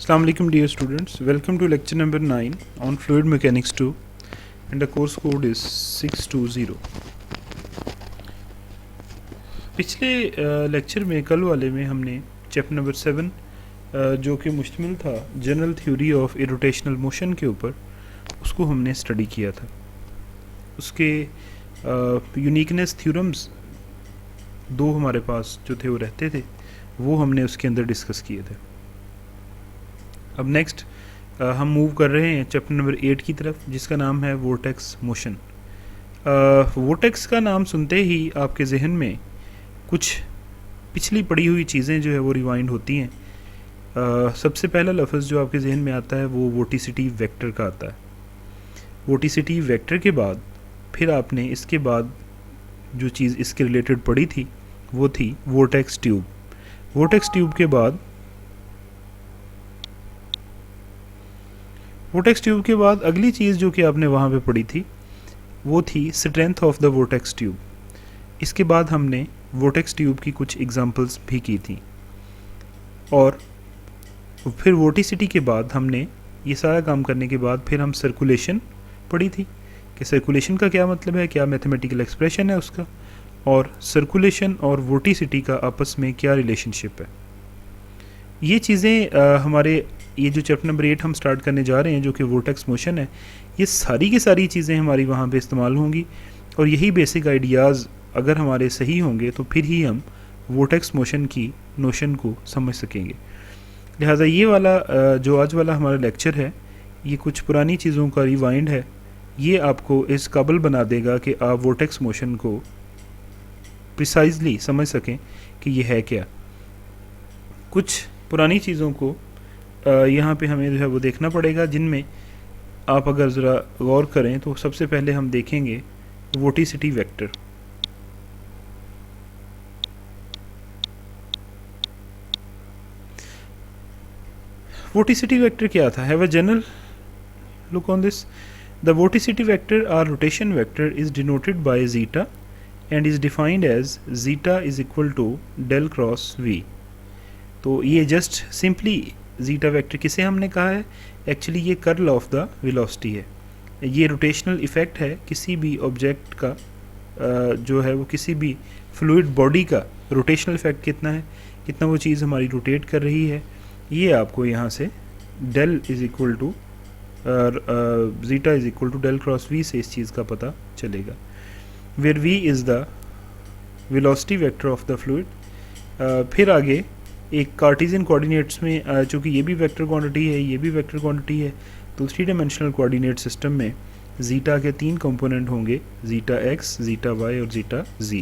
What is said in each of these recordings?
Assalamu alaikum dear students, welcome to lecture number 9 on fluid mechanics 2 and the course code is 620. पिछले lecture में कल वाले में हमने चैप्टर नंबर 7 जो कि मुश्तमिल था general theory of irrotational motion के ऊपर, उसको हमने स्टडी किया था। उसके यूनिकनेस थ्योरम्स दो हमारे पास जो थे वो रहते थे, वो हमने उसके अंदर डिस्कस किए थे। अब नेक्स्ट हम मूव कर रहे हैं चैप्टर नंबर 8 की तरफ, जिसका नाम है वोर्टेक्स मोशन। वोर्टेक्स का नाम सुनते ही आपके जहन में कुछ पिछली पड़ी हुई चीज़ें जो है वो रिवाइंड होती हैं। सबसे पहला लफ्ज़ जो आपके जहन में आता है वो वोटिसिटी वेक्टर का आता है। वोटिसिटी वेक्टर के बाद फिर आपने इसके बाद जो चीज़ इसके रिलेटेड पढ़ी थी वो थी वोर्टेक्स ट्यूब। वोर्टेक्स ट्यूब के बाद अगली चीज़ जो कि आपने वहाँ पे पढ़ी थी वो थी strength of the vortex tube. इसके बाद हमने वोर्टेक्स ट्यूब की कुछ एग्जांपल्स भी की थी, और फिर वोटिसिटी के बाद हमने ये सारा काम करने के बाद फिर हम सर्कुलेशन पढ़ी थी कि सर्कुलेशन का क्या मतलब है, क्या मैथमेटिकल एक्सप्रेशन है उसका, और सर्कुलेशन और वोटिसिटी का आपस में क्या रिलेशनशिप है। ये चीज़ें हमारे ये जो चैप्टर नंबर 8 हम स्टार्ट करने जा रहे हैं जो कि वोर्टेक्स मोशन है, ये सारी की सारी चीज़ें हमारी वहाँ पे इस्तेमाल होंगी, और यही बेसिक आइडियाज़ अगर हमारे सही होंगे तो फिर ही हम वोर्टेक्स मोशन की नोशन को समझ सकेंगे। लिहाजा ये वाला जो आज वाला हमारा लेक्चर है, ये कुछ पुरानी चीज़ों का रिवाइंड है। ये आपको इस काबिल बना देगा कि आप वोर्टेक्स मोशन को प्रिसाइजली समझ सकें कि ये है क्या। कुछ पुरानी चीज़ों को यहाँ पे हमें जो है वो देखना पड़ेगा, जिनमें आप अगर ज़रा गौर करें तो सबसे पहले हम देखेंगे वोटिसिटी वेक्टर। वोटिसिटी वेक्टर क्या था? Have a general look on this. The vorticity vector or rotation vector is denoted by zeta and is defined as zeta is equal to del cross V. तो ये जस्ट सिंपली जीटा वेक्टर किसे हमने कहा है? Actually ये curl of the velocity है। ये rotational effect है किसी भी ऑब्जेक्ट का, जो है वो किसी भी फ्लूइड बॉडी का रोटेशनल इफ़ेक्ट कितना है, कितना वो चीज़ हमारी रोटेट कर रही है। ये आपको यहाँ से del is equal to zeta is equal to del cross v से इस चीज़ का पता चलेगा, where v is the velocity vector of the fluid. फिर आगे एक कार्टेशियन कोऑर्डिनेट्स में, चूँकि ये भी वेक्टर क्वांटिटी है, ये भी वेक्टर क्वांटिटी है, तो 3 डायमेंशनल कोऑर्डिनेट सिस्टम में जीटा के 3 कंपोनेंट होंगे, जीटा एक्स, जीटा वाई और जीटा जी।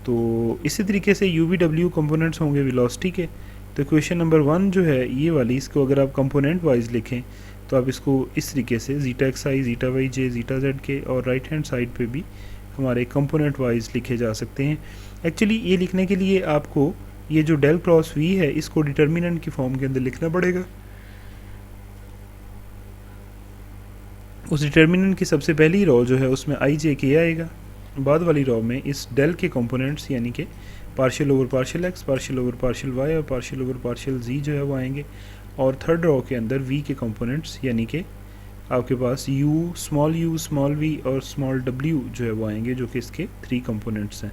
तो इसी तरीके से यू वी डब्ल्यू कंपोनेंट्स होंगे वेलोसिटी के। तो इक्वेशन नंबर 1 जो है ये वाली, इसको अगर आप कंपोनेंट वाइज लिखें तो आप इसको इस तरीके से जीटा एक्स आई, zeta Y J, zeta Z के, और राइट हैंड साइड पे भी हमारे कंपोनेंट वाइज लिखे जा सकते हैं। एक्चुअली ये लिखने के लिए आपको ये जो डेल क्रॉस वी है इसको डिटर्मिनेंट की फॉर्म के अंदर लिखना पड़ेगा। उस डिटर्मिनेंट की सबसे पहली रो जो है उसमें आई जे के आएगा, बाद वाली रो में इस डेल के कंपोनेंट्स यानी कि partial over partial x, partial over partial y और पार्शियल ओवर पार्शियल जी जो है वो आएंगे, और थर्ड रो के अंदर वी के कंपोनेंट्स यानी कि आपके पास यू स्मॉल वी और स्मॉल डब्ल्यू जो है वो आएंगे, जो कि इसके 3 कंपोनेंट्स हैं।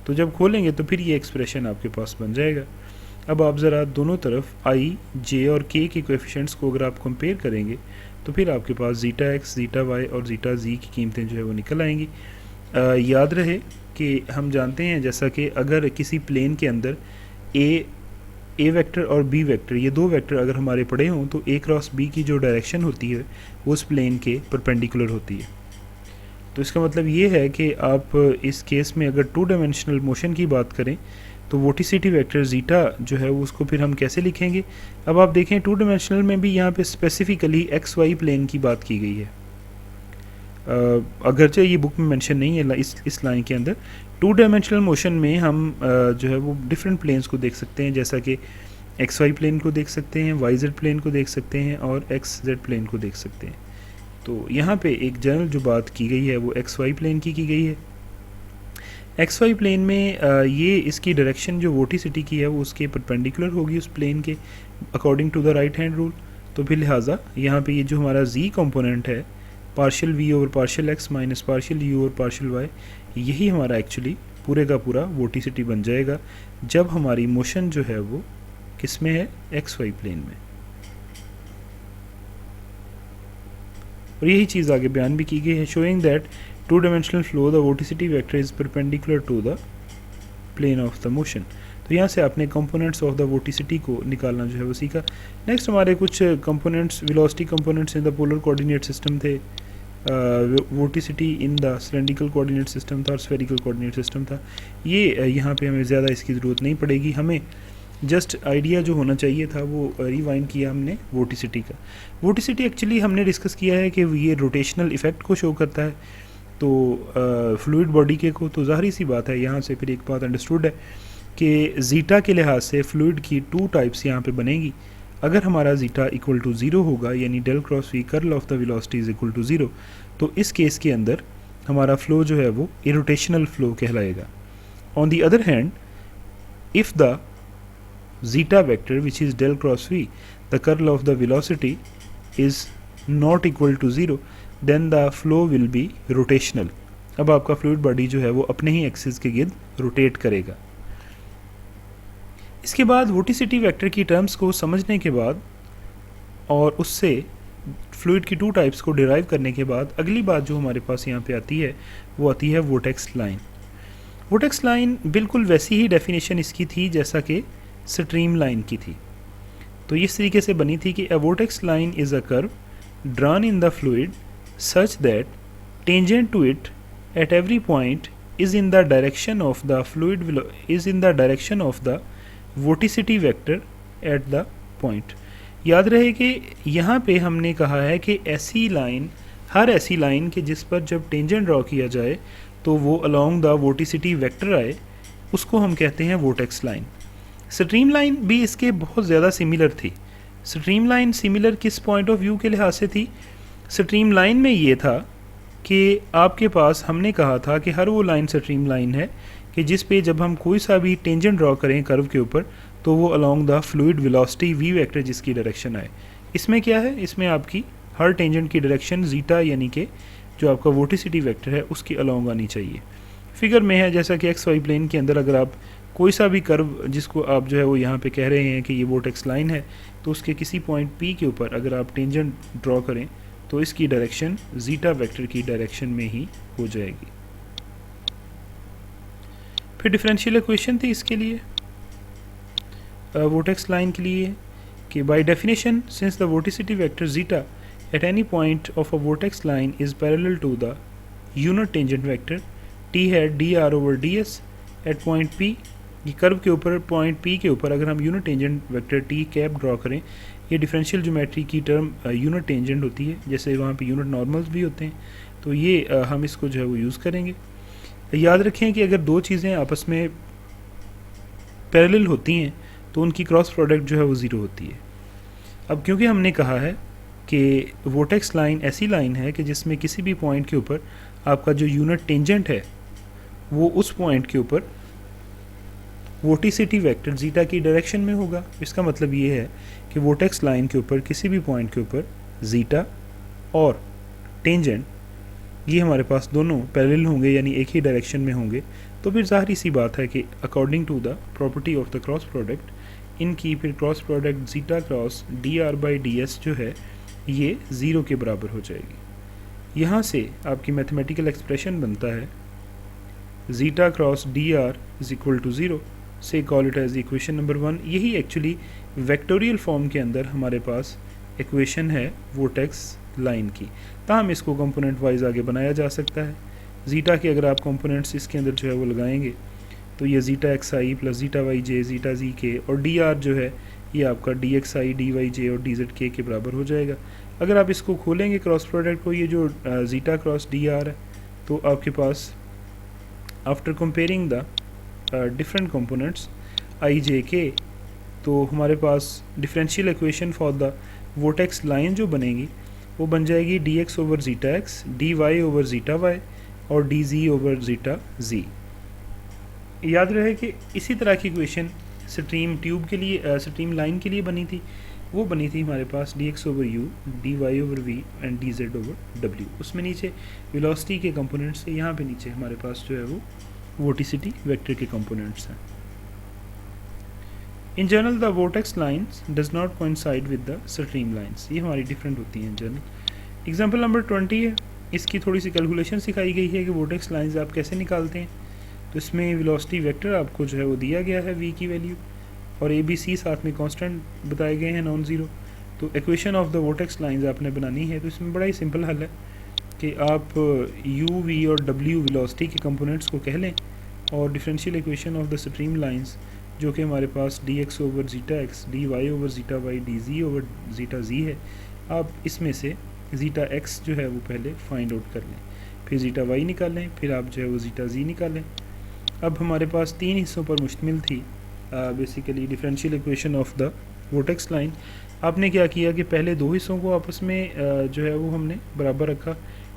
तो जब खोलेंगे तो फिर ये एक्सप्रेशन आपके पास बन जाएगा। अब आप ज़रा दोनों तरफ आई, जे और के कोएफिशिएंट्स को अगर आप कंपेयर करेंगे तो फिर आपके पास जीटा एक्स, जीटा वाई और जीटा जी की कीमतें जो है वो निकल आएंगी। याद रहे कि हम जानते हैं जैसा कि अगर किसी प्लेन के अंदर ए वेक्टर और बी वेक्टर, ये 2 वेक्टर अगर हमारे पड़े हों तो ए क्रॉस बी की जो डायरेक्शन होती है वो उस प्लेन के परपेंडिकुलर होती है। तो इसका मतलब ये है कि आप इस केस में अगर 2 डायमेंशनल मोशन की बात करें तो वोटिसिटी वेक्टर जीटा जो है वो उसको फिर हम कैसे लिखेंगे? अब आप देखें 2 डायमेंशनल में भी यहाँ पे स्पेसिफिकली एक्स वाई प्लेन की बात की गई है, अगरचे ये बुक में मेंशन नहीं है इस लाइन के अंदर। 2 डायमेंशनल मोशन में हम जो है वो डिफरेंट प्लेन्स को देख सकते हैं, जैसा कि एक्स वाई प्लेन को देख सकते हैं, वाई जेड प्लेन को देख सकते हैं और एक्स जेड प्लेन को देख सकते हैं। तो यहाँ पे एक जनरल जो बात की गई है वो एक्स वाई प्लेन की गई है। एक्स वाई प्लेन में ये इसकी डायरेक्शन जो वोटिसिटी की है वो उसके परपेंडिकुलर होगी उस प्लेन के according to the right hand rule. तो फिर लिहाजा यहाँ पे ये जो हमारा z कंपोनेंट है partial v over partial x minus partial u over partial y, यही हमारा एक्चुअली पूरे का पूरा वोटिसिटी बन जाएगा जब हमारी मोशन जो है वो किस में है, एक्स वाई प्लेन में। और यही चीज़ आगे बयान भी की गई है, showing that two dimensional flow the vorticity vector is perpendicular to the plane of the motion. तो यहाँ से आपने कंपोनेंट्स ऑफ द वोटिसिटी को निकालना जो है वो सीखा। नेक्स्ट हमारे कुछ components velocity components in the polar coordinate system थे, vorticity in the cylindrical coordinate system था और स्फेरिकल कोऑर्डिनेट सिस्टम था। ये यहाँ पे हमें ज़्यादा इसकी ज़रूरत नहीं पड़ेगी, हमें जस्ट आइडिया जो होना चाहिए था वो रिवाइंड किया हमने वोटिसिटी का। वोटिसिटी एक्चुअली हमने डिस्कस किया है कि ये रोटेशनल इफ़ेक्ट को शो करता है तो फ्लूइड बॉडी के को, तो ज़ाहिर सी बात है यहाँ से फिर एक बात अंडरस्टूड है कि ज़ीटा के लिहाज से फ्लूइड की टू टाइप्स यहाँ पे बनेगी। अगर हमारा ज़ीटा इक्वल टू ज़ीरो होगा यानी del cross v curl of the velocity is equal to zero, तो इस केस के अंदर हमारा फ्लो जो है वो इरोटेशनल फ्लो कहलाएगा। On the other hand if the zeta vector which is del cross v, the curl of the velocity is not equal to 0, then the flow will be rotational। अब आपका fluid body जो है वो अपने ही axis के गिर्द rotate करेगा। इसके बाद वोटिसिटी वेक्टर की टर्म्स को समझने के बाद और उससे फ्लूइड की टू टाइप्स को डिराइव करने के बाद अगली बात जो हमारे पास यहाँ पे आती है वो आती है वोटेक्स लाइन। वोटेक्स लाइन बिल्कुल वैसी ही डेफिनेशन इसकी थी जैसा कि स्ट्रीम लाइन की थी। तो इस तरीके से बनी थी कि a vortex line is a curve drawn in the fluid such that tangent to it at every point is in the direction of the fluid is in the direction of the vorticity vector at the point. याद रहे कि यहाँ पे हमने कहा है कि ऐसी लाइन, हर ऐसी लाइन के जिस पर जब टेंजेंट ड्रॉ किया जाए तो वो अलोंग द वोटिसिटी वेक्टर आए, उसको हम कहते हैं वोटेक्स लाइन। स्ट्रीम लाइन भी इसके बहुत ज़्यादा सिमिलर थी। स्ट्रीम लाइन सिमिलर किस पॉइंट ऑफ व्यू के लिहाज से थी? स्ट्रीम लाइन में ये था कि आपके पास हमने कहा था कि हर वो लाइन स्ट्रीम लाइन है कि जिस पे जब हम कोई सा भी टेंजेंट ड्रॉ करें कर्व के ऊपर तो वो along the fluid velocity v vector जिसकी डायरेक्शन आए। इसमें क्या है, इसमें आपकी हर टेंजेंट की डायरेक्शन जीटा यानी कि जो आपका वोटिसिटी वेक्टर है उसके अलोंग आनी चाहिए। फिगर में है जैसा कि एक्स वाई प्लेन के अंदर अगर आप कोई सा भी कर्व जिसको आप जो है वो यहाँ पे कह रहे हैं कि ये वोटेक्स लाइन है तो उसके किसी पॉइंट पी के ऊपर अगर आप टेंजेंट ड्रॉ करें तो इसकी डायरेक्शन जीटा वेक्टर की डायरेक्शन में ही हो जाएगी। फिर डिफरेंशियल इक्वेशन थी इसके लिए वोटेक्स लाइन के लिए कि by definition since the vorticity vector zeta at any point of a vortex line is parallel to the unit tangent vector T है D R over D S at point P. ये curve के ऊपर point P के ऊपर अगर हम unit tangent vector T cap draw करें, ये डिफरेंशियल ज्योमेट्री की टर्म यूनिट टेंजेंट होती है, जैसे वहाँ पे यूनिट नॉर्मल्स भी होते हैं, तो ये हम इसको जो है वो यूज़ करेंगे। याद रखें कि अगर दो चीज़ें आपस में पैरेलल होती हैं तो उनकी क्रॉस प्रोडक्ट जो है वो ज़ीरो होती है। अब क्योंकि हमने कहा है कि वोटेक्स लाइन ऐसी लाइन है कि जिसमें किसी भी पॉइंट के ऊपर आपका जो यूनिट टेंजेंट है वो उस पॉइंट के ऊपर वोटिसिटी वेक्टर जीटा की डायरेक्शन में होगा। इसका मतलब ये है कि वोटेक्स लाइन के ऊपर किसी भी पॉइंट के ऊपर जीटा और टेंजेंट ये हमारे पास दोनों पैरेलल होंगे यानी एक ही डायरेक्शन में होंगे, तो फिर ज़ाहिर सी बात है कि according to the property of the cross product इनकी फिर cross product zeta cross D r by d s जो है ये ज़ीरो के बराबर हो जाएगी। यहाँ से आपकी मैथमेटिकल एक्सप्रेशन बनता है zeta cross D R is equal to zero, say call it as equation number 1। यही एक्चुअली वेक्टोरियल फॉर्म के अंदर हमारे पास इक्वेशन है वोटेक्स लाइन की। ताहम इसको कंपोनेंट वाइज आगे बनाया जा सकता है। जीटा के अगर आप कंपोनेंट्स इसके अंदर जो है वो लगाएंगे तो ये zeta X I plus zeta Y J zeta Z K और डी आर जो है ये आपका D X I D Y J और डी जेड के बराबर हो जाएगा। अगर आप इसको खोलेंगे क्रॉस प्रोडक्ट को, ये जो जीटा क्रॉस डी आर है, तो आपके पास after comparing the different components I J K, तो हमारे पास differential equation for the vortex line जो बनेगी वो बन जाएगी D X over zeta X, D Y over zeta Y और D Z over zeta Z. याद रहे कि इसी तरह की इक्वेशन स्ट्रीम ट्यूब के लिए स्ट्रीम लाइन के लिए बनी थी, वो बनी थी हमारे पास dx/u dy/v एंड dz/w। उसमें नीचे वेलोसिटी के कंपोनेंट्स है, यहाँ पे नीचे हमारे पास जो है वो वोटिसिटी वेक्टर के कंपोनेंट्स हैं। In general the vortex lines does not coincide with the stream lines, ये हमारी डिफरेंट होती हैं इन जनरल। एग्जाम्पल नंबर 20 है, इसकी थोड़ी सी कैलकुलेशन सिखाई गई है कि वोर्टेक्स लाइन्स आप कैसे निकालते हैं। तो इसमें वेलोसिटी वेक्टर आपको जो है वो दिया गया है v की वैल्यू, और ए बी सी साथ में कांस्टेंट बताए गए हैं नॉन ज़ीरो। तो equation of the vortex lines आपने बनानी है। तो इसमें बड़ा ही सिंपल हल है कि आप u v और w वेलोसिटी के कंपोनेंट्स को कह लें, और differential equation of the stream lines जो कि हमारे पास dx/zeta(x), dy/zeta(y), dz/zeta(z) है, आप इसमें से zeta(x) जो है वो पहले फाइंड आउट कर लें, फिर zeta(y) निकालें, फिर आप जो है वो zeta(z) निकालें। अब हमारे पास 3 हिस्सों पर मुश्तमिल थी basically differential equation of the vortex line. आपने क्या किया कि पहले 2 हिस्सों को आपस में जो है वो हमने बराबर रखा,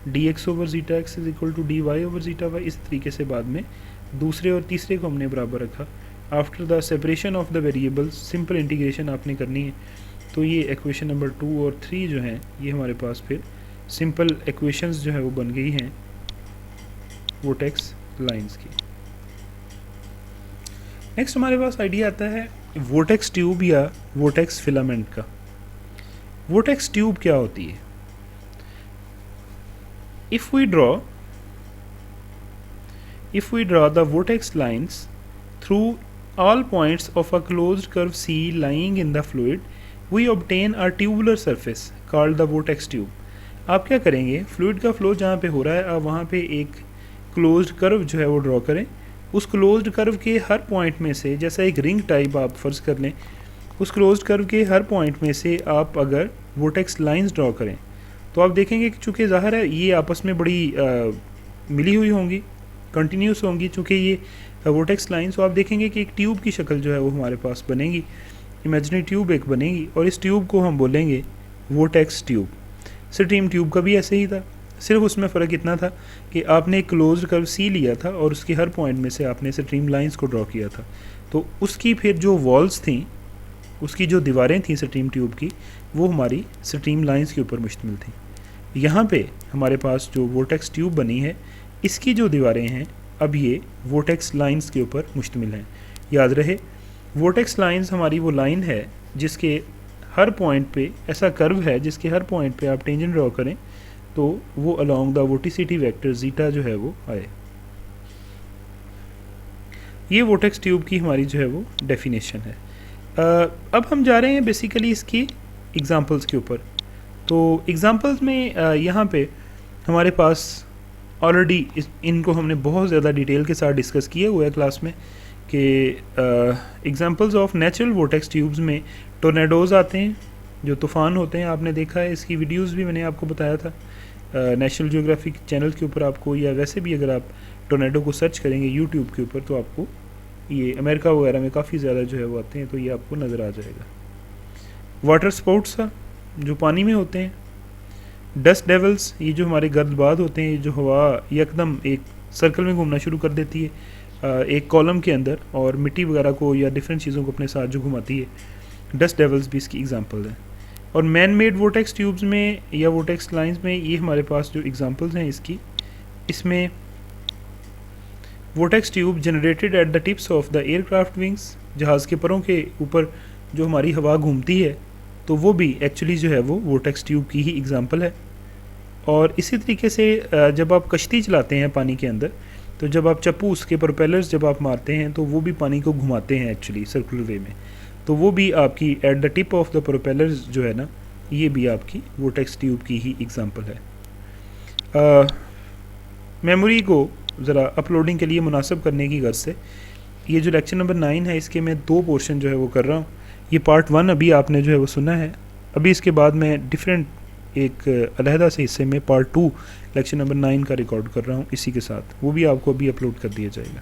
dx/zeta(x) is equal to dy/zeta(y), इस तरीके से बाद में दूसरे और तीसरे को हमने बराबर रखा। After the separation of the variables simple integration आपने करनी है। तो ये इक्वेशन नंबर 2 और 3 जो हैं ये हमारे पास फिर सिंपल इक्वेशंस जो है वो बन गई हैं वोर्टेक्स लाइंस की। नेक्स्ट हमारे पास आइडिया आता है वोर्टेक्स ट्यूब या वोर्टेक्स फिलामेंट का। वोर्टेक्स ट्यूब क्या होती है? If we draw the vortex lines through all points of a closed curve C lying in the fluid, we obtain a tubular surface called the vortex tube. आप क्या करेंगे, fluid का flow जहाँ पे हो रहा है आप वहाँ पे एक क्लोज्ड कर्व जो है वो ड्रॉ करें। उस क्लोज्ड कर्व के हर पॉइंट में से, जैसा एक रिंग टाइप आप फर्ज कर लें, उस क्लोज्ड कर्व के हर पॉइंट में से आप अगर वोर्टेक्स लाइंस ड्रॉ करें तो आप देखेंगे कि चूँकि ज़ाहिर है ये आपस में बड़ी मिली हुई होंगी, कंटिन्यूस होंगी, चूँकि ये वोर्टेक्स लाइंस। तो आप देखेंगे कि एक ट्यूब की शक्ल जो है वो हमारे पास बनेगी, इमेजिनरी ट्यूब एक बनेगी, और इस ट्यूब को हम बोलेंगे वोर्टेक्स ट्यूब। स्ट्रीम ट्यूब का भी ऐसे ही था, सिर्फ उसमें फ़र्क इतना था कि आपने एक क्लोज्ड कर्व सी लिया था और उसके हर पॉइंट में से आपने स्ट्रीम लाइंस को ड्रॉ किया था। तो उसकी फिर जो वॉल्स थी, उसकी जो दीवारें थीं स्ट्रीम ट्यूब की, वो हमारी स्ट्रीम लाइंस के ऊपर मुश्तमिल थी। यहाँ पे हमारे पास जो वोर्टेक्स ट्यूब बनी है, इसकी जो दीवारें हैं अब ये वोर्टेक्स लाइंस के ऊपर मुश्तमिल हैं। याद रहे वोर्टेक्स लाइंस हमारी वो लाइन है जिसके हर पॉइंट पे ऐसा कर्व है जिसके हर पॉइंट पे आप टेंजेंट ड्रॉ करें तो वो along the vorticity vector zeta जो है वो आए। ये वोर्टेक्स ट्यूब की हमारी जो है वो डेफिनेशन है। अब हम जा रहे हैं बेसिकली इसकी एग्जांपल्स के ऊपर। तो एग्जांपल्स में यहाँ पे हमारे पास ऑलरेडी इनको हमने बहुत ज़्यादा डिटेल के साथ डिस्कस किया हुआ है क्लास में कि examples of natural vortex tubes में टोर्नेडोज़ आते हैं, जो तूफ़ान होते हैं, आपने देखा है, इसकी वीडियोस भी मैंने आपको बताया था नेशनल ज्योग्राफिक चैनल के ऊपर आपको, या वैसे भी अगर आप टोर्नेडो को सर्च करेंगे यूट्यूब के ऊपर तो आपको ये अमेरिका वगैरह में काफ़ी ज़्यादा जो है वो आते हैं, तो ये आपको नज़र आ जाएगा। वाटर स्पोर्ट्स का जो पानी में होते हैं, डस्ट डेवल्स, ये जो हमारे गर्दबाद होते हैं, जो हवा एकदम एक सर्कल में घूमना शुरू कर देती है एक कॉलम के अंदर और मिट्टी वगैरह को या डिफरेंट चीज़ों को अपने साथ जो घुमाती है, डस्ट डेवल्स भी इसकी एग्जांपल है। और मैन मेड वोर्टेक्स ट्यूब्स में या वोर्टेक्स लाइंस में ये हमारे पास जो एग्जांपल्स हैं इसकी, इसमें vortex tube generated at the tips of the aircraft wings, जहाज़ के परों के ऊपर जो हमारी हवा घूमती है तो वो भी एक्चुअली जो है वो वोर्टेक्स ट्यूब की ही एग्जांपल है। और इसी तरीके से जब आप कश्ती चलाते हैं पानी के अंदर, तो जब आप चप्पू उसके प्रोपेलर्स जब आप मारते हैं तो वो भी पानी को घुमाते हैं एक्चुअली सर्कुलर वे में, तो वो भी आपकी at the tip of the propellers जो है ना, ये भी आपकी वोर्टेक्स ट्यूब की ही एग्जांपल है। मेमोरी को ज़रा अपलोडिंग के लिए मुनासिब करने की गर्ज से ये जो लेक्चर नंबर 9 है इसके मैं 2 पोर्शन जो है वो कर रहा हूँ। ये पार्ट 1 अभी आपने जो है वो सुना है, अभी इसके बाद मैं डिफरेंट एक अलहदा से हिस्से में पार्ट 2 लेक्चर नंबर 9 का रिकॉर्ड कर रहा हूँ इसी के साथ, वो भी आपको अभी अपलोड कर दिया जाएगा।